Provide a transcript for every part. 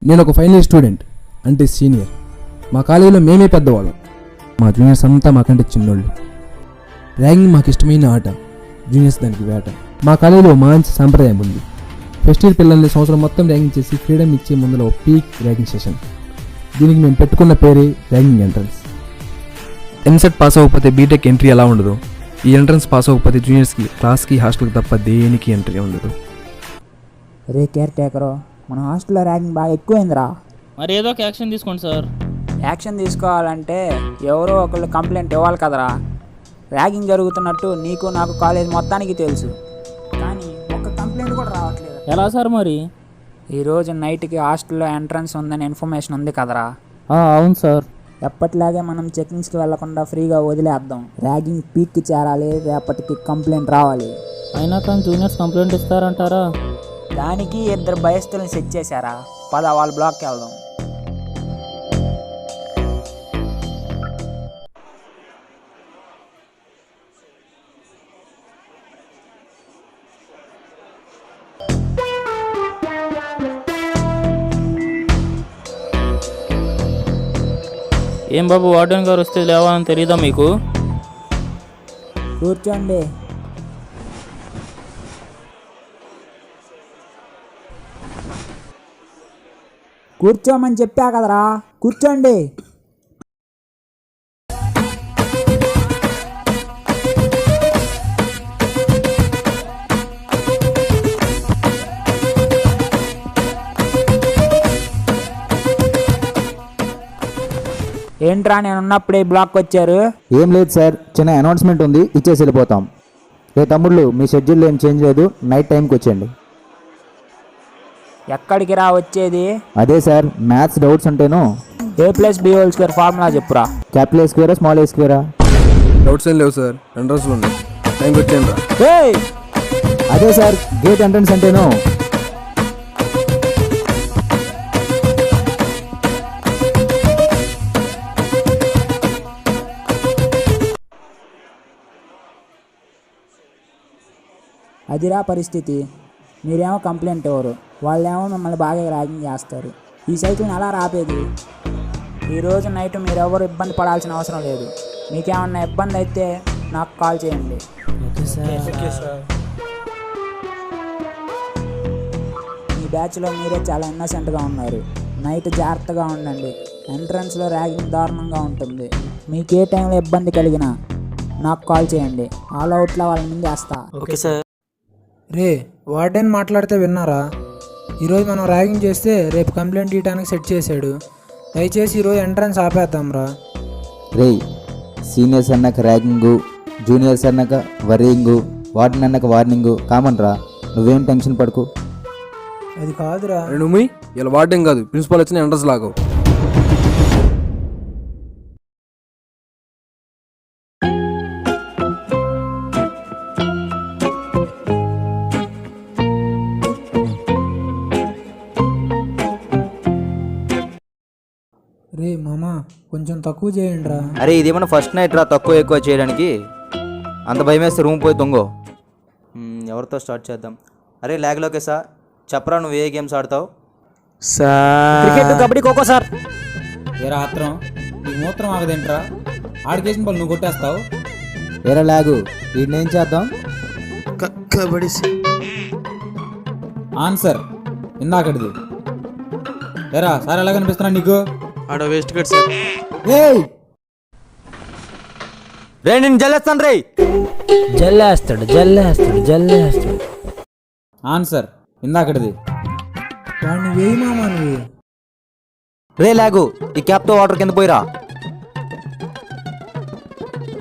నేను ఒక final student అంటే సీనియర్. మా కాలేజీలో మేమే పెద్దవాళ్ళం, మా జూనియర్స్ అంతా మాకంటే చిన్నోళ్ళు. ర్యాగింగ్ మాకు ఇష్టమైన ఆట, జూనియర్స్ దానికి వేట. మా కాలేజీలో మంచి సాంప్రదాయం ఉంది. ఫస్ట్ ఇయర్ పిల్లల్ని సంవత్సరం మొత్తం ర్యాగింగ్ చేసి ఫ్రీడమ్ ఇచ్చే ముందులో పీక్ ర్యాగింగ్ సెషన్. దీనికి మేము పెట్టుకున్న పేరే ర్యాగింగ్ ఎంట్రన్స్. ఎంసెట్ పాస్ అవ్వకపోతే బీటెక్ ఎంట్రీ ఎలా ఉండదు, ఈ ఎంట్రన్స్ పాస్ అవ్వకపోతే జూనియర్స్కి క్లాస్కి హాస్టల్కి తప్ప దేనికి ఎంట్రీ ఉండదు. రే కేర్ టేకరు, మన హాస్టల్లో ర్యాగింగ్ బాగా ఎక్కువైందిరా. మరి ఏదో ఒక యాక్షన్ తీసుకోండి సార్. యాక్షన్ తీసుకోవాలంటే ఎవరో ఒకళ్ళు కంప్లైంట్ ఇవ్వాలి కదరా. ర్యాగింగ్ జరుగుతున్నట్టు నీకు నాకు కాలేజ్ మొత్తానికి తెలుసు, కానీ ఒక్క కంప్లైంట్ కూడా రావట్లేదు. ఎలా సార్ మరి? ఈరోజు నైట్కి హాస్టల్లో ఎంట్రన్స్ ఉందని ఇన్ఫర్మేషన్ ఉంది కదరా. అవును సార్. ఎప్పటిలాగే మనం చెకింగ్స్కి వెళ్లకుండా ఫ్రీగా వదిలేద్దాం. ర్యాగింగ్ పీక్కి చేరాలి, రేపటికి కంప్లైంట్ రావాలి. అయినా కానీ జూనియర్స్ కంప్లైంట్ ఇస్తారంటారా? దానికి 2 భయస్తులను సెట్ చేశారా. పద వాళ్ళ బ్లాక్కి వెళ్దాం. ఏం బాబు, వార్డెన్ గారు వస్తే లేవాలని తెలియదా మీకు? కూర్చోండి. కూర్చోమని చెప్పా కదరా, కూర్చోండి. ఏంట్రా నేను ఉన్నప్పుడే బ్లాక్ వచ్చారు? ఏం లేదు సార్, చిన్న అనౌన్స్మెంట్ ఉంది, ఇచ్చేసి వెళ్ళిపోతాం. తమ్ముళ్ళు, మీ షెడ్యూల్ ఏం చేంజ్ లేదు, నైట్ టైంకి వచ్చేయండి. ఎక్కడికి రా వచ్చేది? అదే సార్, మ్యాథ్స్ డౌట్స్ ఉంటేను a+b² ఫార్ములా చెప్పురా. క్యాపిటల్ ఏ స్క్వేరా స్మాల్ ఏ స్క్వేరా? డౌట్స్ ఏం లేవు సార్, ఎంట్రన్స్లో ఉన్నాయి, టైంకి వచ్చేయండి రా. అదే సార్, గేట్ ఎంట్రన్స్ అంటేను. అదిరా పరిస్థితి. మీరేమో కంప్లైంట్ ఇవ్వరు, వాళ్ళేమో మిమ్మల్ని బాగా ర్యాగింగ్ చేస్తారు. ఈ సైకిల్ని ఎలా రాపేది? ఈరోజు నైట్ మీరెవరు ఇబ్బంది పడాల్సిన అవసరం లేదు. మీకేమన్నా ఇబ్బంది అయితే నాకు కాల్ చేయండి. మీ బ్యాచ్లో మీరే చాలా ఇన్నసెంట్గా ఉన్నారు. నైట్ జాగ్రత్తగా ఉండండి. ఎంట్రన్స్లో ర్యాగింగ్ దారుణంగా ఉంటుంది. మీకు ఏ టైంలో ఇబ్బంది కలిగినా నాకు కాల్ చేయండి. ఆల్ అవుట్లో వాళ్ళ ముందు వేస్తా. Okay sir. రే, వార్డెన్ మాట్లాడితే విన్నారా? ఈరోజు మనం ర్యాగింగ్ చేస్తే రేపు కంప్లైంట్ ఇవ్వడానికి సెట్ చేశాడు. దయచేసి ఈరోజు ఎంట్రన్స్ ఆపేద్దాం రా. రే, సీనియర్స్ అన్నాక ర్యాగింగు, జూనియర్స్ అన్నాక వరింగు, వార్డెన్ అన్నాక వార్నింగు కామన్ రా. నువ్వేం టెన్షన్ పడుకు. అది కాదురా. నువ్వు ఇలా వాడడం కాదు, ప్రిన్సిపాల్ వచ్చిన ఎంట్రన్స్ లాగవు. రే మామా, కొంచెం తక్కువ చేయండి రా. అరే, ఇదేమన్నా ఫస్ట్ నైట్ రా తక్కువ ఎక్కువ చేయడానికి? అంత భయం వేస్తే రూమ్ పోయి దొంగో. ఎవరితో స్టార్ట్ చేద్దాం? అరే లాగ్లోకే సార్, చెప్పరా నువ్వు ఏ గేమ్స్ ఆడతావు? Cricket, kabaddi, kho kho sir. ఏరా ఆత్రం, నీకు మూత్రం ఆగదేంట్రా? ఆడికేసిన బాల్ నువ్వు కొట్టేస్తావు. ఏరా లాగు, వీడిని చేద్దాం? కబడ్డీ ఆన్సర్ ఇందాకటిది. ఏరా సార్ ఎలా కనిపిస్తున్నా నీకు? ఆడ వేస్ట్ కట్ సార్. రే, నేను జల్లేస్తాను రే. జల్లేస్తాడు. ఆన్సర్ ఇందాకటిది. వాడిని వేయి మామా నువ్వు. రే లాగు, ఈ క్యాప్తో వాటర్ కింద పోయిరా.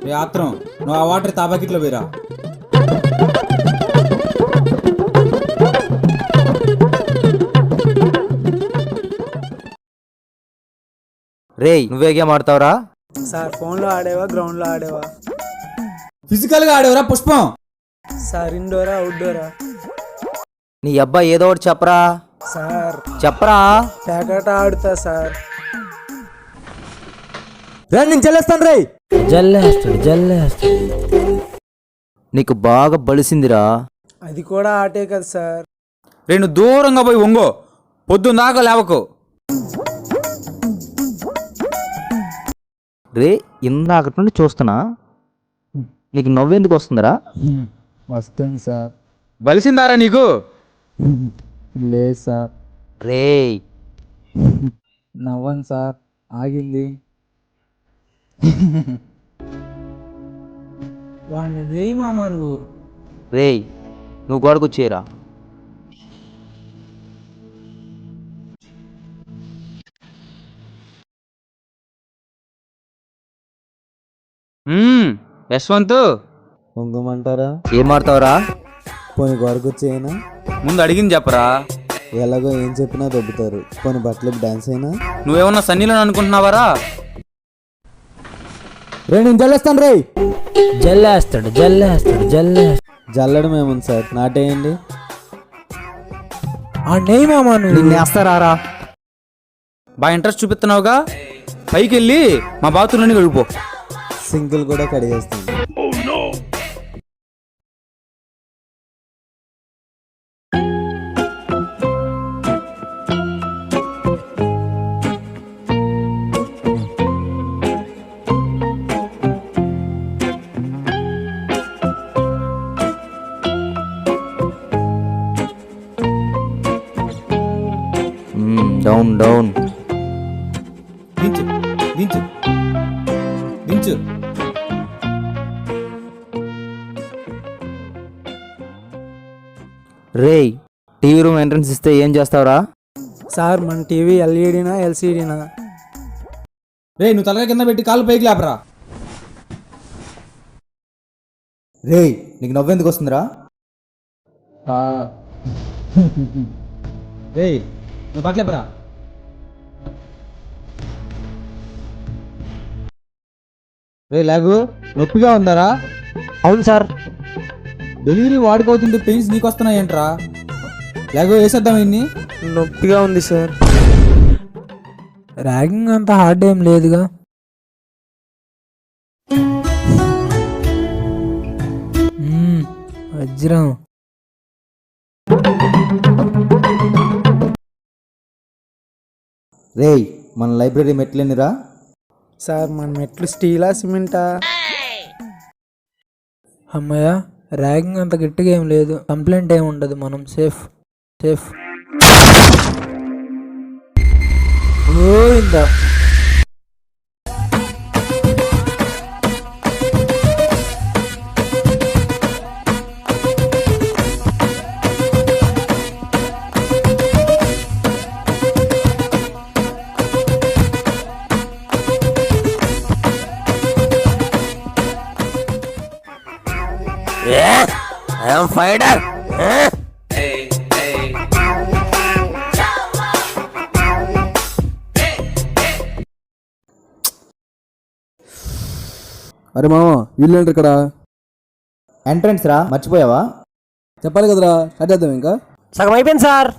ఏ ఆత్రం, నువ్వు ఆ వాటర్ తా బకెట్లో పోయిరా. రే, నువ్వే గేమ్ ఆడతావురా? సార్ ఫోన్లో ఆడేవా, గ్రౌండ్లో ఆడేవా? ఫిజికల్గా ఆడేవరా పుష్పం? సార్ ఇండోరా, అవుట్డోరా? నీ అబ్బాయి ఏదో ఒకటి చెప్పరా. సార్ చెప్పరా. ప్యాకెట్ ఆడుతా సార్. రే, నేను జల్లేస్తాను రే. జల్లేస్తాడు. నీకు బాగా బలిసిందిరా. అది కూడా ఆటే కదా సార్. రెండు దూరంగా పోయి ఒంగో, పొద్దున్న దాకా లేవకు. రే ఇందాకటి నుండి చూస్తున్నా, నీకు నవ్వెందుకు వస్తుందిరా? వస్తుంది సార్. బలిసిందారా నీకు? లేదు సార్. రే నవ్వను సార్, ఆగింది. వాడిని వేయి మామ నువ్వు. రే నువ్వు గోడకు వచ్చేయరా. యశ్వంత్, పొంగమంటారా? ఏం ఆడతావురా? పోనీ గొడకొచ్చేయనా? ముందు అడిగింది చెప్పరా. ఎలాగో ఏం చెప్పినా దొబ్బుతారు. పోనీ బట్టలకు డాన్స్ అయినా? నువ్వేమన్నా సన్నీలో అనుకుంటున్నావారా? రే నేను జల్లేస్తాను రే. జల్లేస్తాడు. జల్లడం ఏముంది సార్, నాటేయండి. ఆ నెయ్యి మామ నువ్వు. నిన్నేస్తారా? బాగా ఇంట్రెస్ట్ చూపిస్తున్నావుగా, పైకి వెళ్ళి మా బాత్రూంలోని గడిపో. సింగిల్ కూడా కడిగేస్తాను. Down down. దించు దించు దించు. రే టీవీ రూమ్ ఎంట్రన్స్ ఇస్తే ఏం చేస్తావురా? సార్ మన టీవీ ఎల్ఈడినా ఎల్సీడీనా? రే నువ్వు తలగా కింద పెట్టి కాళ్ళు పైకి లేపరా. రే నీకు నవ్వెందుకు వస్తుందిరా? రే నువ్వు పక్క లేపరా. రే లాగు, నొప్పిగా ఉందారా? అవును సార్. డెలివరీ వాడుకోతుంటే పెయిన్స్ నీకు వస్తున్నాయంట్రా. లాగు వేసేద్దాం ఇన్ని. నొప్పిగా ఉంది సార్. ర్యాగింగ్ అంత హార్డ్ ఏం లేదుగా. వజ్రం. రే మన లైబ్రరీ మెట్లేనిరా? సార్ మన మెట్లు స్టీలా సిమెంటా? అమ్మయ్య, ర్యాగింగ్ అంత గట్టిగా ఏం లేదు, కంప్లైంట్ ఏమి ఉండదు, మనం సేఫ్. గోవిందా. అరే మామ, వీళ్ళేంటి ఇక్కడ? ఎంట్రన్స్ రా, మర్చిపోయావా? చెప్పాలి కదరా, స్టార్ట్ చేద్దాం ఇంకా. సగం అయిపోయింది sir.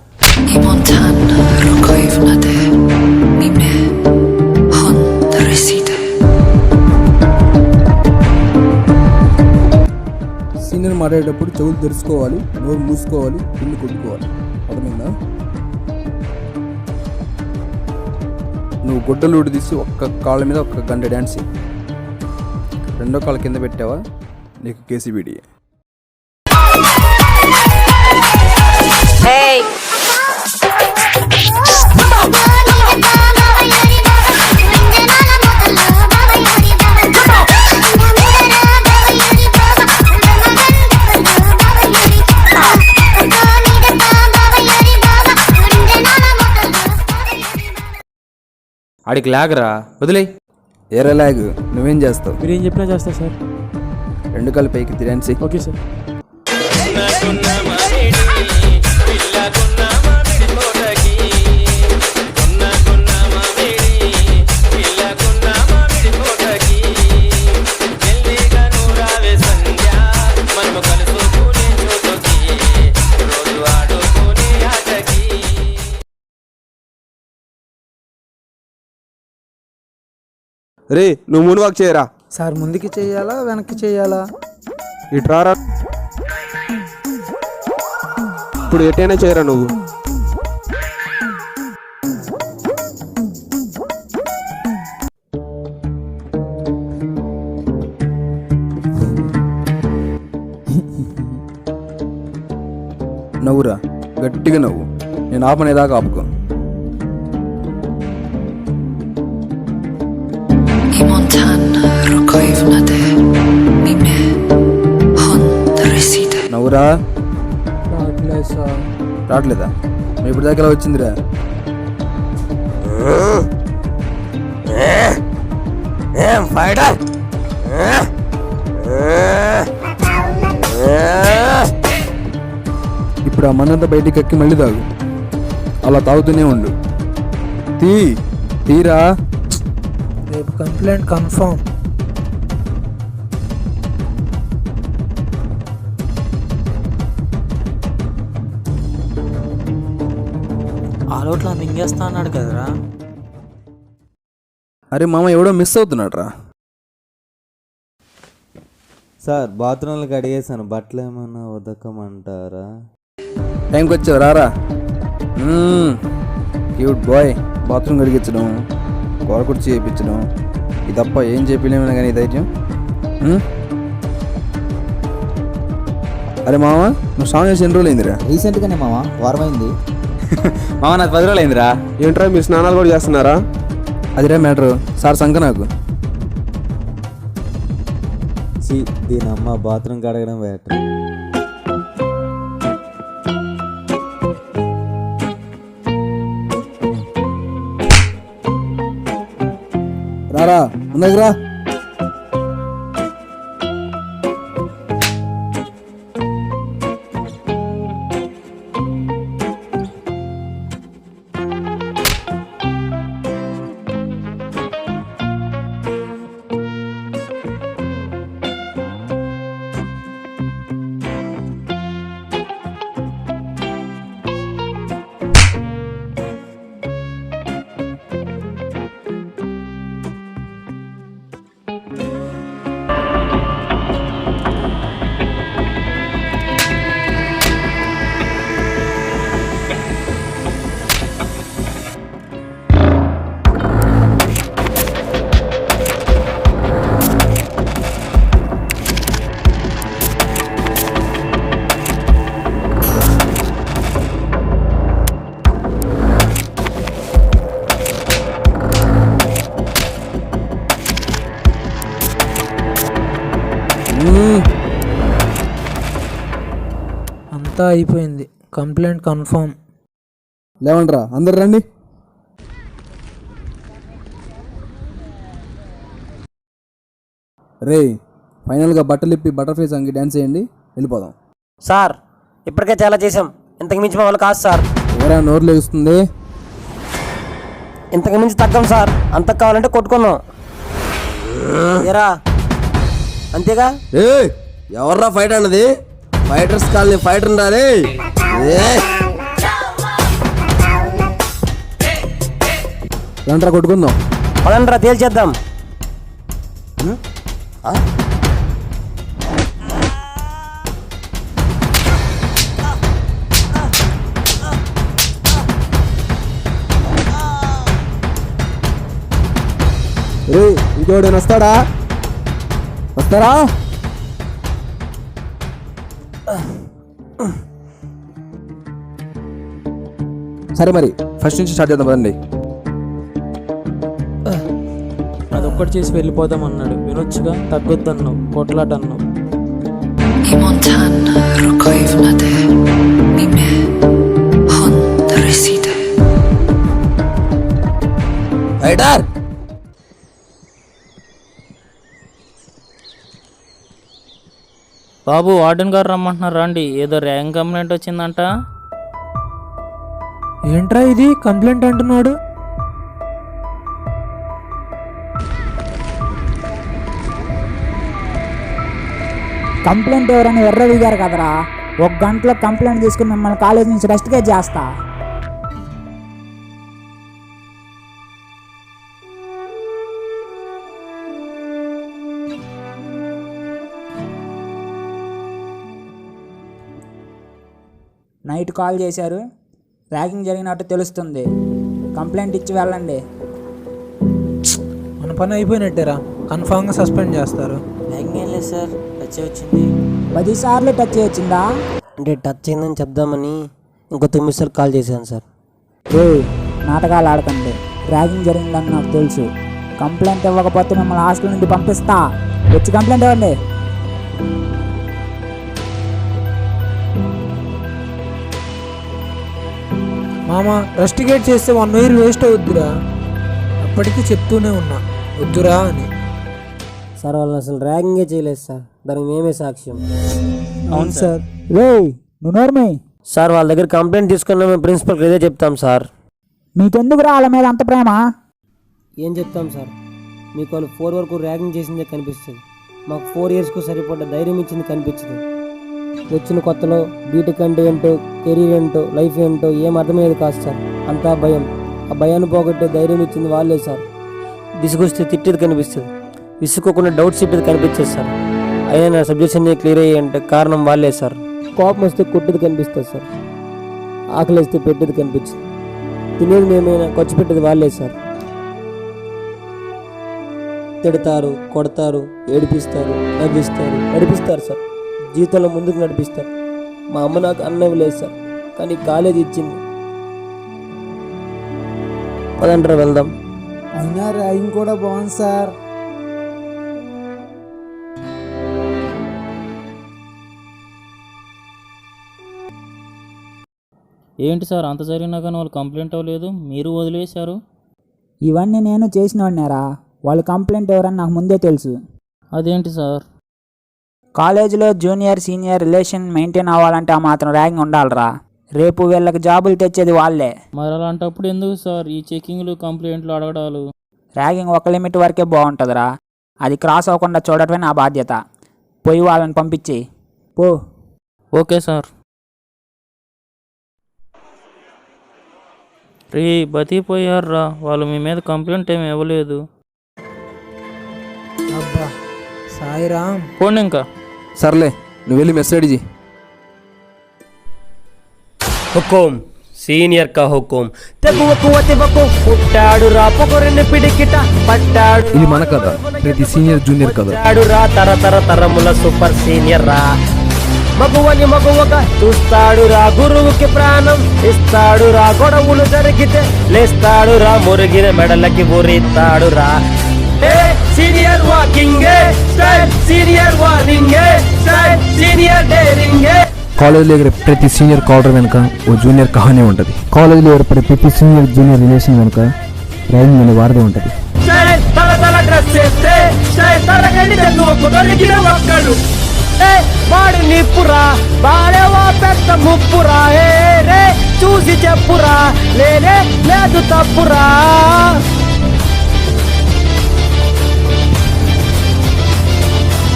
I montan rokoj w nade mime hon reside. Senior మాట్లాడేటప్పుడు చెవులు తెరుచుకోవాలి, నోరు మూసుకోవాలి, పిల్లి కొట్టుకోవాలి. అర్థమైందా? నువ్వు గుడ్డలు తీసి ఒక్క కాళ్ళ మీద ఒక్క గంట డ్యాన్స్ చేయి. రెండో కాళ్ళ కింద పెట్టావా, నీకు కేసీబీడీ. ఆడికి లాగరా, వదిలే. ఏరే లాగ్, నువ్వేం చేస్తావు? మీరు ఏం చెప్పినా చేస్తా సార్. రెండు కాళ్ళ పైకి డ్యాన్స్ చేయి. Okay sir. రే నువ్వు మూడు వాక్ చేయరా. సార్ ముందుకి చేయాలా వెనక్కి చేయాలా? ఇట్రారా. ఇప్పుడు ఎటైనా చేయరా నువ్వు. నవ్వురా, గట్టిగా నవ్వు. నేను ఆపనేదాకా ఆపుకో. I montan rokojów nade mime hon reside. నవ్వురా. రావట్లేదు సార్. రావట్లేదా? మరి ఇప్పుడు దాకా ఎలా వచ్చిందిరా? ఇప్పుడు ఆ మందంతా బయటికి కక్కి మళ్ళీ తాగు. అలా తాగుతూనే ఉండు. తీరా. రేపు కంప్లైంట్ కన్ఫర్మ్. ఆలోట్లా మింగేస్తా అన్నాడు కదరా. అరే మామ, ఎవడో మిస్ అవుతున్నాడు రా. సార్ బాత్రూంలకు అడిగేసాను, బట్టలు ఏమన్నా ఉదకమంటారా? టైంకి వచ్చావు, రారా. Cute boy. బాత్రూమ్ కడిగించడం, గోడ కుర్చీ చేయించడం, ఇది తప్ప ఏం చెప్పలేమైనా కానీ ధైర్యం. అరే మామ, నువ్వు సాంగ్ చేసి ఎన్ని రోజులు అయిందిరా? రీసెంట్గానే మామ, వారమైంది. మామ నాకు 10 రోజులు అయిందిరా. ఏంట్రా మీరు స్నానాలు కూడా చేస్తున్నారా? అదిరా మ్యాటరు. సార్ సంక నాకు. దీని అమ్మ బాత్రూమ్ కడగడం బెటర్. రారా, ముందుకురా. అంతా అయిపోయింది. Complaint confirm. లేవండ్రా, అందరు రండి. రే, ఫైనల్గా బట్టలు ఇప్పి బటర్ఫ్లై సాంగ్కి డ్యాన్స్ చేయండి, వెళ్ళిపోదాం. సార్ ఇప్పటికే చాలా చేసాం, ఇంతకు మించి మా వాళ్ళు కాదు సార్. ఎవరా నోరు లేస్తుంది? ఇంతకు మించి తగ్గం సార్. అంతకు కావాలంటే కొట్టుకుందాం. ఏరా అంతేగా. ఎవర్రా ఫైట్ అన్నది? ఫైటర్స్ కాలనీ ఫైటర్ రాలే. రండ్రా కొట్టుకుందాం. పదండ్రా తేల్చేద్దాం. రే, ఇంకోడైనా వస్తాడా? వస్తారా? సరే మరి ఫస్ట్ నుంచి స్టార్ట్ చేద్దాం పదండి. అదొక్కటి చేసి వెళ్ళిపోదాం అన్నాడు, వినొచ్చుగా. తగ్గొద్దన్నావు, కొట్లాట అన్నావు. I montan rokojów nade mime hon reside. Fighter Babu, warden garu రమ్మంటున్నారు, రండి. ఏదో ర్యాంక్ కంప్లైంట్ వచ్చిందంట. ఏంట్రా ఇది కంప్లైంట్ అంటున్నాడు? కంప్లైంట్ ఎవరైనా ఎర్రవిగారు కదరా. 1 గంటలో కంప్లైంట్ తీసుకుని మిమ్మల్ని కాలేజ్ నుంచి రెస్ట్గా చేస్తా. నైట్ కాల్ చేశారు, ర్యాగింగ్ జరిగినట్టు తెలుస్తుంది. కంప్లైంట్ ఇచ్చి వెళ్ళండి. మన పని అయిపోయినట్టేరా, కన్ఫామ్గా సస్పెండ్ చేస్తారు. ర్యాంక్ ఏం లేదు సార్, టచ్ వచ్చింది. 10 సార్లు టచ్ వచ్చిందా? అంటే టచ్ అయిందని చెప్దామని ఇంకో 9 సార్లు కాల్ చేశాను సార్. నాటకాలు ఆడకండి. ర్యాగింగ్ జరిగిందని నాకు తెలుసు. కంప్లైంట్ ఇవ్వకపోతే మిమ్మల్ని హాస్టల్ నుండి పంపిస్తా. వచ్చి కంప్లైంట్ ఇవ్వండి. మామ రెస్టిగేట్ చేస్తే 1 ఇయర్ వేస్ట్ అవుద్దిరా. అప్పటికి చెప్తూనే ఉన్నా వద్దురా అని. సార్ వాళ్ళు అసలు ర్యాగింగే చేయలేదు సార్, దానికి మేమే సాక్ష్యం. అవును సార్. నువ్వు నోర్మే. సార్ వాళ్ళ దగ్గర కంప్లైంట్ తీసుకున్నా మేము ప్రిన్సిపల్కి ఇదే చెప్తాం సార్. మీకెందుకు రా వాళ్ళ మీద అంత ప్రేమ? ఏం చెప్తాం సార్, మీకు వాళ్ళు 4 వరకు ర్యాగింగ్ చేసిందే కనిపిస్తుంది, మాకు 4 ఇయర్స్కు సరిపడ్డ ధైర్యం ఇచ్చింది కనిపించదు. వచ్చిన కొత్తలో బీటెక్ అంటే ఏంటో, కెరీర్ ఏంటో, లైఫ్ ఏంటో ఏం అర్థమయ్యేది కాదు సార్. అంతా భయం. ఆ భయాన్ని పోగొట్టే ధైర్యం ఇచ్చింది వాళ్ళే సార్. విసుగొస్తే తిట్టేది కనిపిస్తుంది, విసుక్కోకుండా డౌట్స్ చెప్పేది కనిపించేది సార్. అయినా నా సబ్జెక్ట్స్ అన్నీ క్లియర్ అయ్యాయి అంటే కారణం వాళ్ళే సార్. కోపం వస్తే కొట్టేది కనిపిస్తుంది సార్, ఆకలి వేస్తే పెట్టేది కనిపించింది, తినేది మేమైనా ఖర్చు పెట్టేది వాళ్ళే సార్. తిడతారు, కొడతారు, ఏడిపిస్తారు, నవ్విస్తారు, నడిపిస్తారు సార్. జీవితంలో ముందుకు నడిపిస్తారు. మా అమ్మ నాకు అన్నం లేదు సార్, కానీ కాలేజ్ ఇచ్చింది. పదంటారా వెళ్దాం. అయినా ర్యాగింగ్ కూడా బాగుంది సార్. ఏంటి సార్ అంత జరిగినా కానీ వాళ్ళు కంప్లైంట్ అవ్వలేదు, మీరు వదిలేశారు? ఇవన్నీ నేను చేసినోడినారా? వాళ్ళు కంప్లైంట్ ఎవరని నాకు ముందే తెలుసు. అదేంటి సార్? కాలేజీలో జూనియర్ సీనియర్ రిలేషన్ మెయింటైన్ అవ్వాలంటే ఆ మాత్రం ర్యాగింగ్ ఉండాలిరా. రేపు వీళ్ళకి జాబులు తెచ్చేది వాళ్ళే. మరి అలాంటప్పుడు ఎందుకు సార్ ఈ చెకింగ్లు, కంప్లైంట్లు అడగడాలు? ర్యాగింగ్ ఒక లిమిట్ వరకే బాగుంటుందిరా, అది క్రాస్ అవ్వకుండా చూడటమే నా బాధ్యత. పోయి వాళ్ళని పంపించి పో. Okay sir. రే బతికిపోయారా, వాళ్ళు మీ మీద కంప్లైంట్ ఏమి ఇవ్వలేదు. అబ్బా సాయిరామ్. పోండి ఇంకా. సర్లే, నువ్వు వెళ్ళి మెసేజ్ చేయి. హుకుం సీనియర్ కా హుకుం. తెగువకు అతివకు పుట్టాడు రా, పొగరిని పిడికిట పట్టాడు. ఇది మన కథ, ప్రతి సీనియర్ జూనియర్ కథ. రా తరతర తరముల సూపర్ సీనియర్ రా. మగువని మగువగా చూస్తాడు రా, గురువుకి ప్రాణం ఇస్తాడు రా. గొడవలు జరిగితే లేస్తాడు రా, మురిగిన మెడలకి ఊరిస్తాడు రా. Senior walking style, senior warning style, senior daring. కాలేజీలో ఎగిరే ప్రతి సీనియర్ కాలర్ వెనుక ఓ జూనియర్ కహానీ ఉంటుంది. కాలేజీలో ఏర్పడే ప్రతి సీనియర్ జూనియర్ రిలేషన్ వెనుక ర్యాగింగ్ అనే వారధి ఉంటుంది. తల తల డ్రెస్ చేస్తే తరగండి దొరికిన ఒక్కడు. వాడు నిప్పురా, వాడేవో పెద్ద ముప్పురా. రే చూసి చెప్పురా, లేనే లేదు తప్పురా.